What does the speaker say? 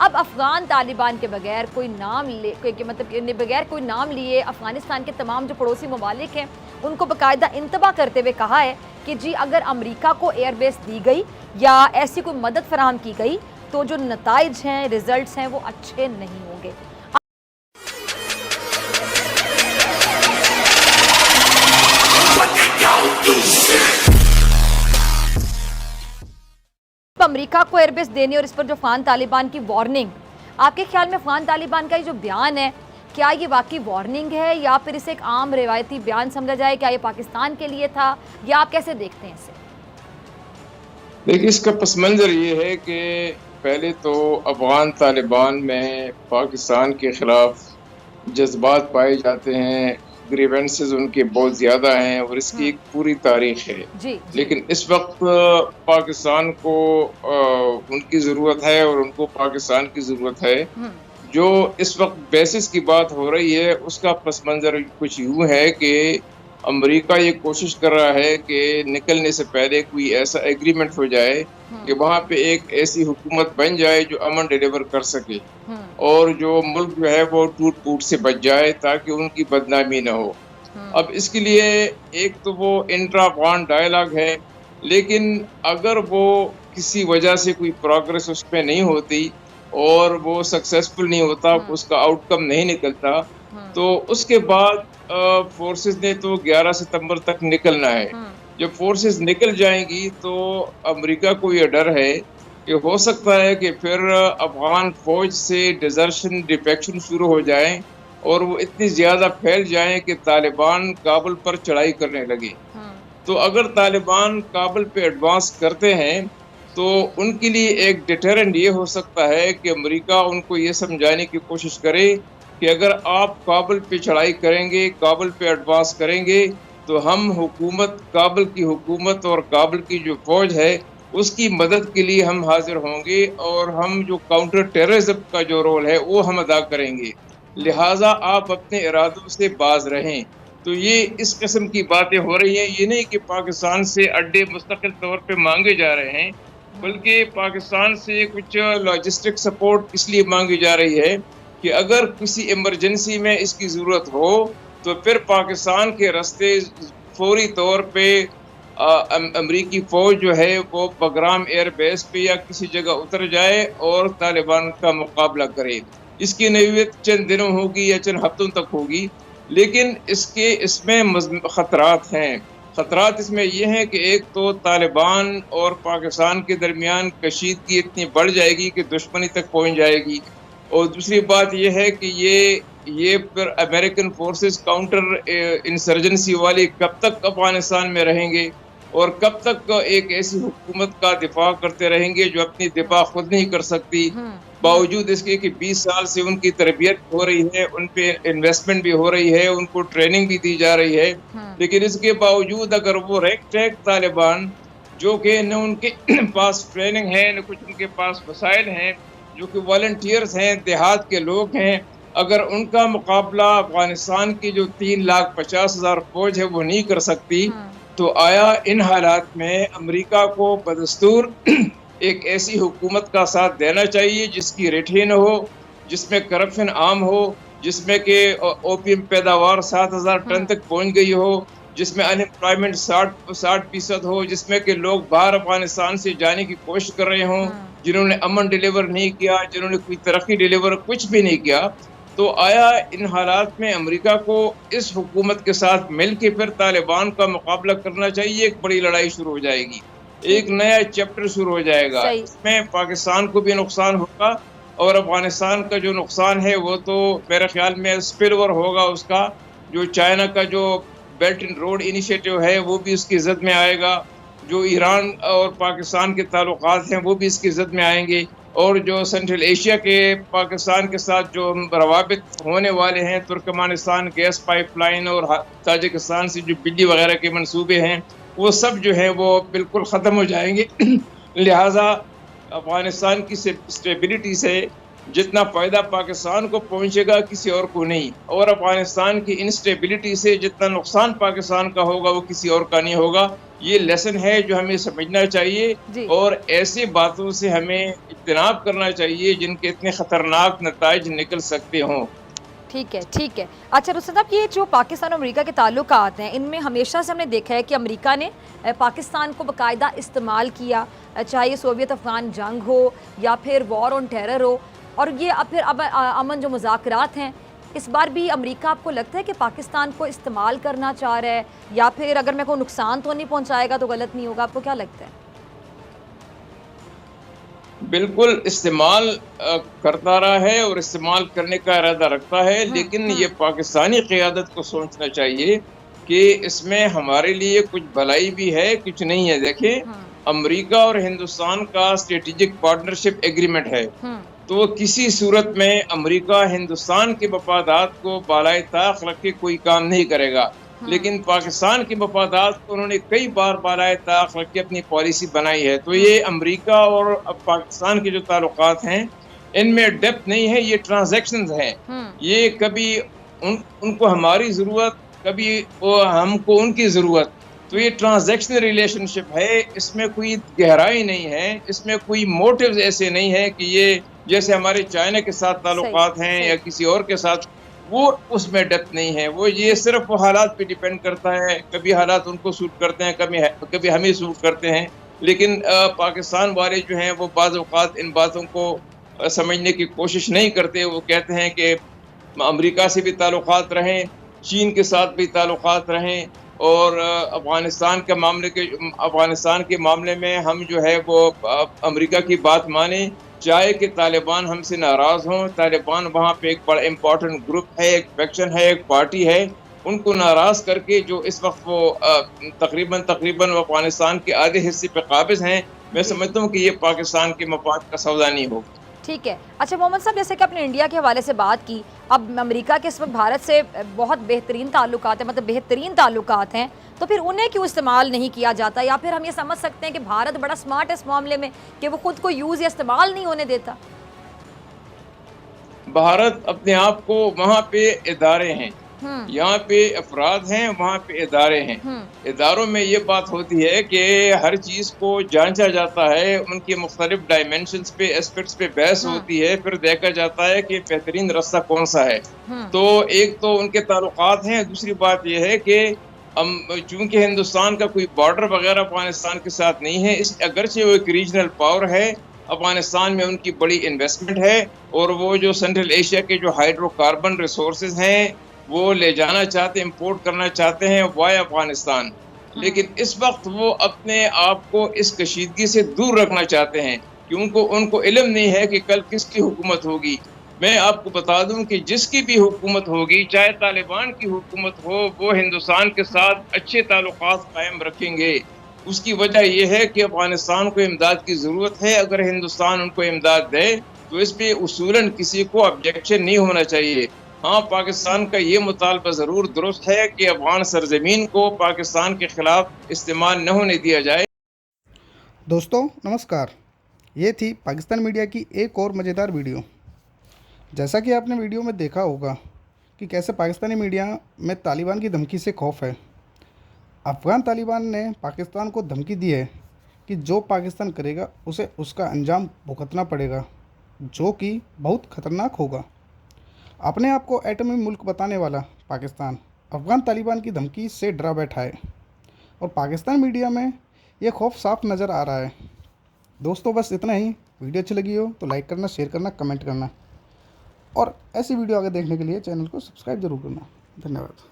اب افغان طالبان کے بغیر کوئی نام بغیر کوئی نام لیے افغانستان کے تمام جو پڑوسی ممالک ہیں ان کو باقاعدہ انتباہ کرتے ہوئے کہا ہے کہ جی اگر امریکہ کو ایئر بیس دی گئی یا ایسی کوئی مدد فراہم کی گئی تو جو نتائج ہیں، ریزلٹس ہیں، وہ اچھے نہیں ہوں گے۔ امریکہ کو ایئر بیس دینے اور اس پر جو افغان طالبان کی وارننگ، آپ کے خیال میں افغان طالبان کا یہ جو بیان ہے کیا یہ واقعی وارننگ ہے یا پھر اسے ایک عام روایتی بیان سمجھا جائے؟ کیا یہ پاکستان کے لیے تھا یا آپ کیسے دیکھتے ہیں اسے؟ دیکھیے، اس کا پس منظر یہ ہے کہ پہلے تو افغان طالبان میں پاکستان کے خلاف جذبات پائے جاتے ہیں، گریونسز ان کے بہت زیادہ ہیں اور اس کی ایک پوری تاریخ ہے۔ لیکن اس وقت پاکستان کو ان کی ضرورت ہے اور ان کو پاکستان کی ضرورت ہے۔ جو اس وقت بیسس کی بات ہو رہی ہے اس کا پس منظر کچھ یوں ہے کہ امریکہ یہ کوشش کر رہا ہے کہ نکلنے سے پہلے کوئی ایسا ایگریمنٹ ہو جائے کہ وہاں پہ ایک ایسی حکومت بن جائے جو امن ڈیلیور کر سکے اور جو ملک جو ہے وہ ٹوٹ پوٹ سے بچ جائے تاکہ ان کی بدنامی نہ ہو۔ اب اس کے لیے ایک تو وہ انٹرا افغان ڈائلاگ ہے، لیکن اگر وہ کسی وجہ سے کوئی پروگرس اس پہ نہیں ہوتی اور وہ سکسیسفل نہیں ہوتا، اس کا آؤٹ کم نہیں نکلتا، تو اس کے بعد فورسز نے تو 11 ستمبر تک نکلنا ہے۔ جب فورسز نکل جائیں گی تو امریکہ کو یہ ڈر ہے کہ ہو سکتا ہے کہ پھر افغان فوج سے ڈیزرشن ڈیفیکشن شروع ہو جائیں اور وہ اتنی زیادہ پھیل جائیں کہ طالبان کابل پر چڑھائی کرنے لگے۔ تو اگر طالبان کابل پہ ایڈوانس کرتے ہیں تو ان کے لیے ایک ڈیٹرنٹ یہ ہو سکتا ہے کہ امریکہ ان کو یہ سمجھانے کی کوشش کرے کہ اگر آپ کابل پہ چڑھائی کریں گے، کابل پہ ایڈوانس کریں گے تو ہم کابل کی حکومت اور کابل کی جو فوج ہے اس کی مدد کے لیے ہم حاضر ہوں گے اور ہم جو کاؤنٹر ٹیررزم کا جو رول ہے وہ ہم ادا کریں گے، لہٰذا آپ اپنے ارادوں سے باز رہیں۔ تو یہ اس قسم کی باتیں ہو رہی ہیں، یہ نہیں کہ پاکستان سے اڈے مستقل طور پہ مانگے جا رہے ہیں، بلکہ پاکستان سے کچھ لاجسٹک سپورٹ اس لیے مانگی جا رہی ہے کہ اگر کسی ایمرجنسی میں اس کی ضرورت ہو تو پھر پاکستان کے راستے فوری طور پہ امریکی فوج جو ہے وہ بگرام ایئر بیس پہ یا کسی جگہ اتر جائے اور طالبان کا مقابلہ کرے۔ اس کی نوعیت چند دنوں ہوگی یا چند ہفتوں تک ہوگی، لیکن اس میں خطرات ہیں۔ خطرات اس میں یہ ہیں کہ ایک تو طالبان اور پاکستان کے درمیان کشیدگی اتنی بڑھ جائے گی کہ دشمنی تک پہنچ جائے گی، اور دوسری بات یہ ہے کہ یہ پھر امریکن فورسز کاؤنٹر انسرجنسی والی کب تک افغانستان میں رہیں گے اور کب تک ایک ایسی حکومت کا دفاع کرتے رہیں گے جو اپنی دفاع خود نہیں کر سکتی، باوجود اس کے کہ 20 سال سے ان کی تربیت ہو رہی ہے، ان پہ انویسٹمنٹ بھی ہو رہی ہے، ان کو ٹریننگ بھی دی جا رہی ہے، لیکن اس کے باوجود اگر وہ ریک طالبان جو کہ نہ ان کے پاس ٹریننگ ہے نہ کچھ ان کے پاس وسائل ہیں، جو کہ والنٹیئرز ہیں، دیہات کے لوگ ہیں، اگر ان کا مقابلہ افغانستان کی جو 3,50,000 فوج ہے وہ نہیں کر سکتی، تو آیا ان حالات میں امریکہ کو بدستور ایک ایسی حکومت کا ساتھ دینا چاہیے جس کی ریٹھی نہ ہو، جس میں کرپشن عام ہو، جس میں کہ اوپیم پیداوار 7,000 ٹن تک پہنچ گئی ہو، جس میں ان امپلائمنٹ 60% ہو، جس میں کہ لوگ باہر افغانستان سے جانے کی کوشش کر رہے ہوں، جنہوں نے امن ڈیلیور نہیں کیا، جنہوں نے کوئی ترقی ڈیلیور کچھ بھی نہیں کیا، تو آیا ان حالات میں امریکہ کو اس حکومت کے ساتھ مل کے پھر طالبان کا مقابلہ کرنا چاہیے؟ ایک بڑی لڑائی شروع ہو جائے گی، ایک نیا چیپٹر شروع ہو جائے گا، اس میں پاکستان کو بھی نقصان ہوگا اور افغانستان کا جو نقصان ہے وہ تو میرے خیال میں اسپل اوور ہوگا اس کا، جو چائنا کا جو بیلٹ اینڈ روڈ انیشیٹو ہے وہ بھی اس کی زد میں آئے گا، جو ایران اور پاکستان کے تعلقات ہیں وہ بھی اس کی زد میں آئیں گے، اور جو سینٹرل ایشیا کے پاکستان کے ساتھ جو روابط ہونے والے ہیں، ترکمانستان گیس پائپ لائن اور تاجکستان سے جو بجلی وغیرہ کے منصوبے ہیں، وہ سب جو ہیں وہ بالکل ختم ہو جائیں گے۔ لہٰذا افغانستان کی اسٹیبلٹی سے جتنا فائدہ پاکستان کو پہنچے گا کسی اور کو نہیں، اور افغانستان کی انسٹیبلٹی سے جتنا نقصان پاکستان کا ہوگا وہ کسی اور کا نہیں ہوگا۔ یہ لیسن ہے جو ہمیں سمجھنا چاہیے، جی اور ایسی باتوں سے ہمیں اجتناب کرنا چاہیے جن کے اتنے خطرناک نتائج نکل سکتے ہوں۔ ٹھیک ہے، ٹھیک ہے۔ اچھا رستم صاحب، یہ جو پاکستان اور امریکہ کے تعلقات ہیں، ان میں ہمیشہ سے ہم نے دیکھا ہے کہ امریکہ نے پاکستان کو باقاعدہ استعمال کیا، چاہے یہ سوویت افغان جنگ ہو یا پھر وار آن ٹیرر ہو، اور یہ اب پھر اب امن جو مذاکرات ہیں، اس بار بھی امریکہ آپ کو لگتا ہے کہ پاکستان کو استعمال کرنا چاہ رہا ہے، یا پھر اگر میں کوئی نقصان تو نہیں پہنچائے گا تو غلط نہیں ہوگا؟ آپ کو کیا لگتا ہے؟ بالکل استعمال کرتا رہا ہے اور استعمال کرنے کا ارادہ رکھتا ہے، لیکن یہ پاکستانی قیادت کو سوچنا چاہیے کہ اس میں ہمارے لیے کچھ بھلائی بھی ہے، کچھ نہیں ہے۔ دیکھیں، امریکہ اور ہندوستان کا اسٹریٹجک پارٹنرشپ ایگریمنٹ ہے، تو کسی صورت میں امریکہ ہندوستان کے مفادات کو بالائے طاق رکھ کے کوئی کام نہیں کرے گا، لیکن پاکستان کے مفادات کو انہوں نے کئی بار بالائے طاق رکھ کے اپنی پالیسی بنائی ہے۔ تو یہ امریکہ اور پاکستان کے جو تعلقات ہیں، ان میں ڈیپتھ نہیں ہے، یہ ٹرانزیکشنز ہیں۔ یہ کبھی ان کو ہماری ضرورت، کبھی ہم کو ان کی ضرورت، تو یہ ٹرانزیکشنل ریلیشن شپ ہے، اس میں کوئی گہرائی نہیں ہے، اس میں کوئی موٹیوز ایسے نہیں ہے کہ یہ جیسے ہمارے چائنا کے ساتھ تعلقات ہیں یا کسی اور کے ساتھ، وہ اس میں ڈیپتھ نہیں ہے۔ وہ یہ صرف وہ حالات پہ ڈیپینڈ کرتا ہے، کبھی حالات ان کو سوٹ کرتے ہیں، کبھی ہمیں سوٹ کرتے ہیں، لیکن پاکستان والے جو ہیں وہ بعض اوقات ان باتوں کو سمجھنے کی کوشش نہیں کرتے۔ وہ کہتے ہیں کہ امریکہ سے بھی تعلقات رہیں، چین کے ساتھ بھی تعلقات رہیں، اور افغانستان کے معاملے میں ہم جو ہے وہ امریکہ کی بات مانیں، چاہے کہ طالبان ہم سے ناراض ہوں۔ طالبان وہاں پہ ایک بڑا امپورٹنٹ گروپ ہے، ایک فیکشن ہے، ایک پارٹی ہے، ان کو ناراض کر کے جو اس وقت وہ تقریباً افغانستان کے آدھے حصے پہ قابض ہیں، میں سمجھتا ہوں کہ یہ پاکستان کے مفاد کا سودا نہیں ہوگا۔ ٹھیک ہے۔ اچھا محمد صاحب، جیسے کہ آپ نے انڈیا کے حوالے سے بات کی، اب امریکہ کے اس وقت بھارت سے بہت بہترین تعلقات ہیں، مطلب بہترین تعلقات ہیں، تو پھر انہیں کیوں استعمال نہیں کیا جاتا؟ یا پھر ہم یہ سمجھ سکتے ہیں کہ بھارت بڑا سمارٹ ہے اس معاملے میں کہ وہ خود کو یوز یا استعمال نہیں ہونے دیتا؟ بھارت اپنے آپ کو، وہاں پہ ادارے ہیں، یہاں پہ افراد ہیں، وہاں پہ ادارے ہیں۔ اداروں میں یہ بات ہوتی ہے کہ ہر چیز کو جانچا جاتا ہے، ان کے مختلف ڈائمینشنز پہ، ایسپیکٹس پہ بحث ہوتی ہے، پھر دیکھا جاتا ہے کہ بہترین راستہ کون سا ہے۔ تو ایک تو ان کے تعلقات ہیں، دوسری بات یہ ہے کہ چونکہ ہندوستان کا کوئی بارڈر وغیرہ افغانستان کے ساتھ نہیں ہے، اگرچہ وہ ایک ریجنل پاور ہے، افغانستان میں ان کی بڑی انویسٹمنٹ ہے، اور وہ جو سینٹرل ایشیا کے جو ہائیڈرو کاربن ریسورسز ہیں وہ لے جانا چاہتے ہیں، امپورٹ کرنا چاہتے ہیں وایا افغانستان، لیکن اس وقت وہ اپنے آپ کو اس کشیدگی سے دور رکھنا چاہتے ہیں، کیونکہ ان کو علم نہیں ہے کہ کل کس کی حکومت ہوگی۔ میں آپ کو بتا دوں کہ جس کی بھی حکومت ہوگی، چاہے طالبان کی حکومت ہو، وہ ہندوستان کے ساتھ اچھے تعلقات قائم رکھیں گے۔ اس کی وجہ یہ ہے کہ افغانستان کو امداد کی ضرورت ہے، اگر ہندوستان ان کو امداد دے تو اس پہ اصولاً کسی کو آبجیکشن نہیں ہونا چاہیے۔ ہاں، پاکستان کا یہ مطالبہ ضرور درست ہے کہ افغان سرزمین کو پاکستان کے خلاف استعمال نہ ہونے دیا جائے۔ دوستوں نمسکار، یہ تھی پاکستان میڈیا کی ایک اور مزیدار ویڈیو۔ جیسا کہ آپ نے ویڈیو میں دیکھا ہوگا کہ کیسے پاکستانی میڈیا میں طالبان کی دھمکی سے خوف ہے۔ افغان طالبان نے پاکستان کو دھمکی دی ہے کہ جو پاکستان کرے گا اسے اس کا انجام بھگتنا پڑے گا، جو کہ بہت خطرناک ہوگا۔ اپنے آپ کو ایٹمی ملک بتانے والا پاکستان افغان طالبان کی دھمکی سے ڈرا بیٹھا ہے، اور پاکستان میڈیا میں یہ خوف صاف نظر آ رہا ہے۔ دوستوں بس اتنا ہی۔ ویڈیو اچھی لگی ہو تو لائک کرنا، شیئر کرنا، کمنٹ کرنا، اور ایسی ویڈیو آگے دیکھنے کے لیے چینل کو سبسکرائب ضرور کرنا۔ دھنیہ واد۔